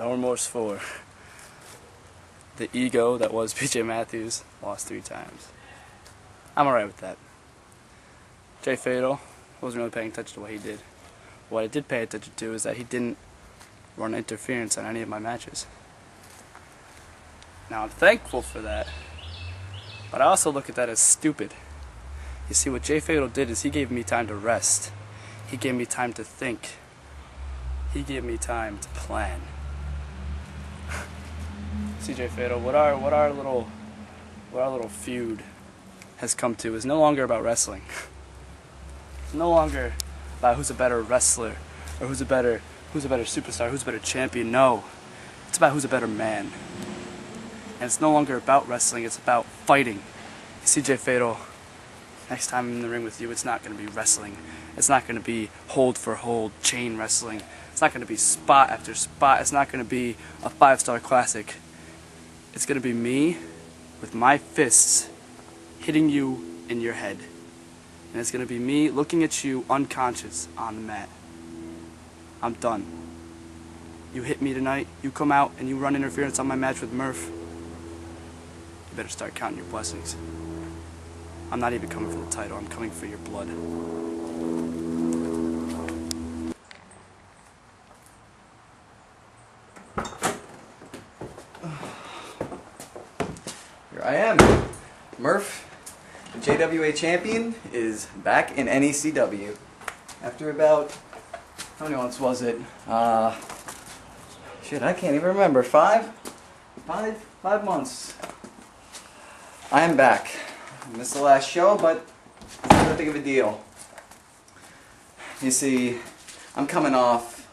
No remorse for the ego that was PJ Matthews. Lost 3 times. I'm alright with that. Jay Fatal, wasn't really paying attention to what he did. What I did pay attention to is that he didn't run interference on any of my matches. Now I'm thankful for that, but I also look at that as stupid. You see, what Jay Fatal did is he gave me time to rest. He gave me time to think. He gave me time to plan. CJ Fatal, what our little feud has come to is no longer about wrestling. It's no longer about who's a better wrestler or who's a better superstar, who's a better champion. No, it's about who's a better man. And it's no longer about wrestling, it's about fighting. CJ Fatal, next time I'm in the ring with you, it's not going to be wrestling. It's not going to be hold for hold, chain wrestling. It's not going to be spot after spot. It's not going to be a 5-star classic. It's going to be me with my fists hitting you in your head. And it's going to be me looking at you unconscious on the mat. I'm done. You hit me tonight, you come out and you run interference on my match with Murph. You better start counting your blessings. I'm not even coming for the title, I'm coming for your blood. Here I am. Murph, the JWA champion, is back in NECW. After about, how many months was it? Shit, I can't even remember. 5 months. I am back. I missed the last show, but it's not that big of a deal. You see, I'm coming off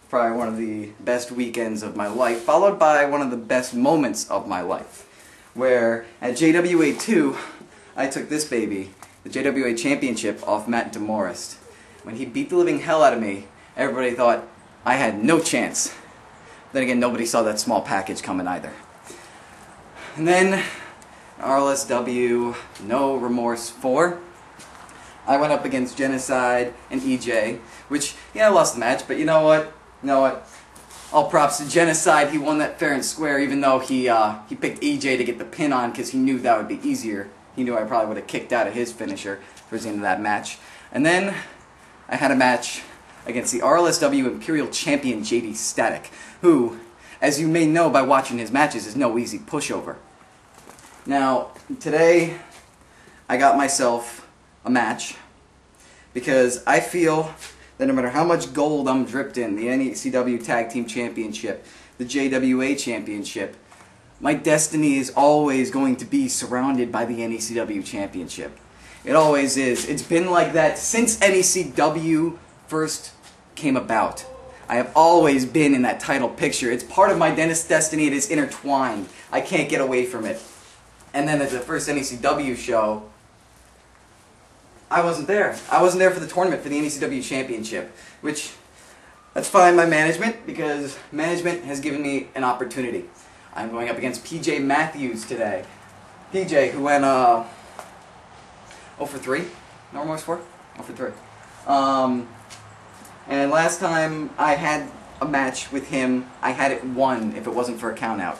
probably one of the best weekends of my life, followed by one of the best moments of my life, where at JWA 2, I took this baby, the JWA Championship, off Matt DeMorris. When he beat the living hell out of me, everybody thought I had no chance. Then again, nobody saw that small package coming either. And then, RLSW No Remorse 4, I went up against Genocide and EJ, which, yeah, I lost the match, but you know what? All props to Genocide. He won that fair and square, even though he picked EJ to get the pin on because he knew that would be easier. He knew I probably would have kicked out of his finisher towards the end of that match. And then I had a match against the RLSW Imperial Champion JD Static, who, as you may know by watching his matches, is no easy pushover. Now, today I got myself a match because I feel that no matter how much gold I'm dripped in, the NECW Tag Team Championship, the JWA Championship, my destiny is always going to be surrounded by the NECW Championship. It always is. It's been like that since NECW first came about. I have always been in that title picture. It's part of my destiny. It is intertwined. I can't get away from it. And then at the first NECW show, I wasn't there. I wasn't there for the tournament for the NECW Championship, which, that's fine by management, because management has given me an opportunity. I'm going up against PJ Matthews today. PJ, who went 0 for 3. No remorse for? 0 for 3. And last time I had a match with him, I had it won if it wasn't for a countout.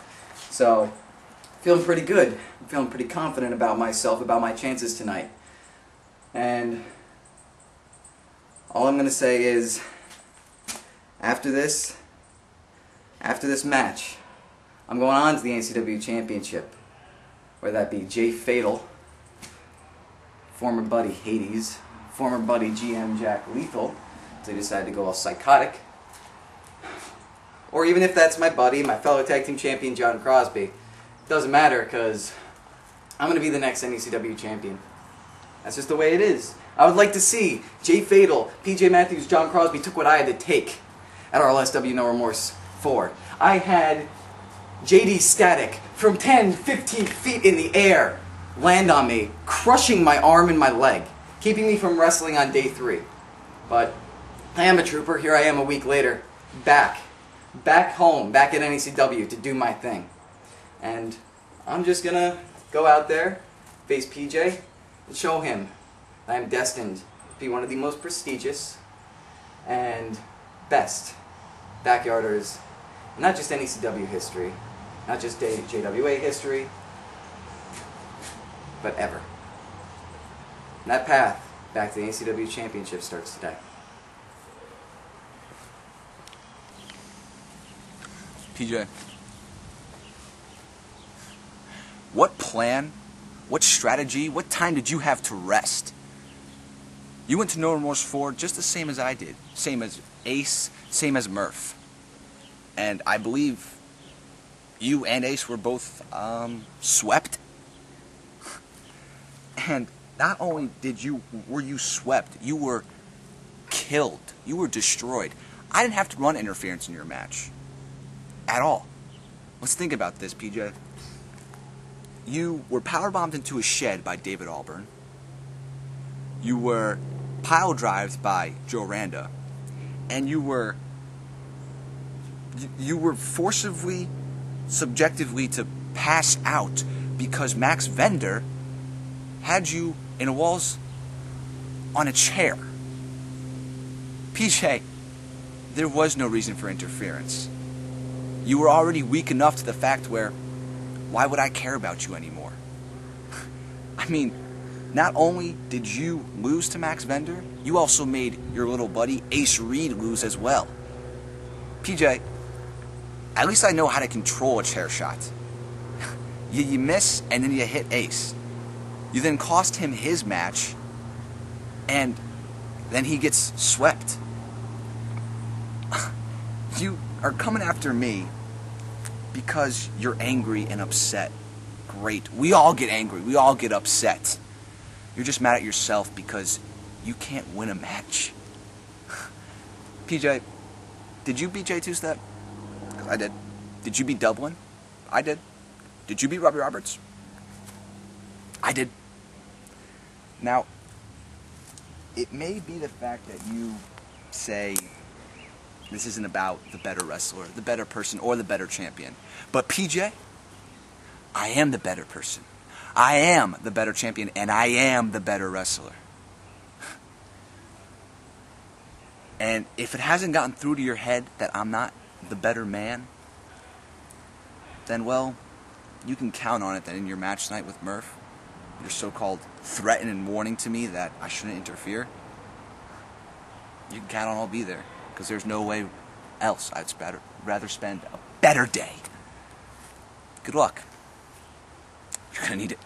So, feeling pretty good. I'm feeling pretty confident about myself, about my chances tonight. And all I'm going to say is, after this match, I'm going on to the NECW Championship, whether that be Jay Fatal, former buddy Hades, former buddy GM Jack Lethal, so they decided to go all psychotic, or even if that's my buddy, my fellow tag team champion John Crosby. It doesn't matter, because I'm going to be the next NECW champion. That's just the way it is. I would like to see Jay Fatal, PJ Matthews, John Crosby took what I had to take at RLSW No Remorse 4. I had JD Static from 10, 15 feet in the air land on me, crushing my arm and my leg, keeping me from wrestling on day 3. But I am a trooper. Here I am a week later, back home, back at NECW to do my thing. And I'm just gonna go out there, face PJ, and show him that I am destined to be one of the most prestigious and best backyarders Not just NECW history, not just JWA history, but ever. And that path back to the NECW Championship starts today. PJ, what plan, what strategy, what time did you have to rest? You went to No Remorse 4 just the same as I did. Same as Ace, same as Murph. And I believe you and Ace were both swept. And not only were you swept, you were killed. You were destroyed. I didn't have to run interference in your match. At all. Let's think about this, PJ. You were powerbombed into a shed by David Alburn. You were pile drived by Joe Randa. And you were forcibly, subjectively to pass out because Max Vender had you in a walls on a chair. PJ, there was no reason for interference. You were already weak enough to the fact where, why would I care about you anymore? I mean, not only did you lose to Max Vender, you also made your little buddy Ace Reed lose as well. PJ, at least I know how to control a chair shot. You miss, and then you hit Ace. You then cost him his match, and then he gets swept. You are coming after me because you're angry and upset. Great. We all get angry. We all get upset. You're just mad at yourself because you can't win a match. PJ, did you beat J Two-Step? I did. Did you beat Dublin? I did. Did you beat Robbie Roberts? I did. Now, it may be the fact that you say this isn't about the better wrestler, the better person, or the better champion. But PJ, I am the better person. I am the better champion, and I am the better wrestler. And if it hasn't gotten through to your head that I'm not the better man, then, well, you can count on it that in your match tonight with Murph, your so-called threat and warning to me that I shouldn't interfere, you can count on I'll be there, because there's no way else I'd rather spend a better day. Good luck. You're going to need it.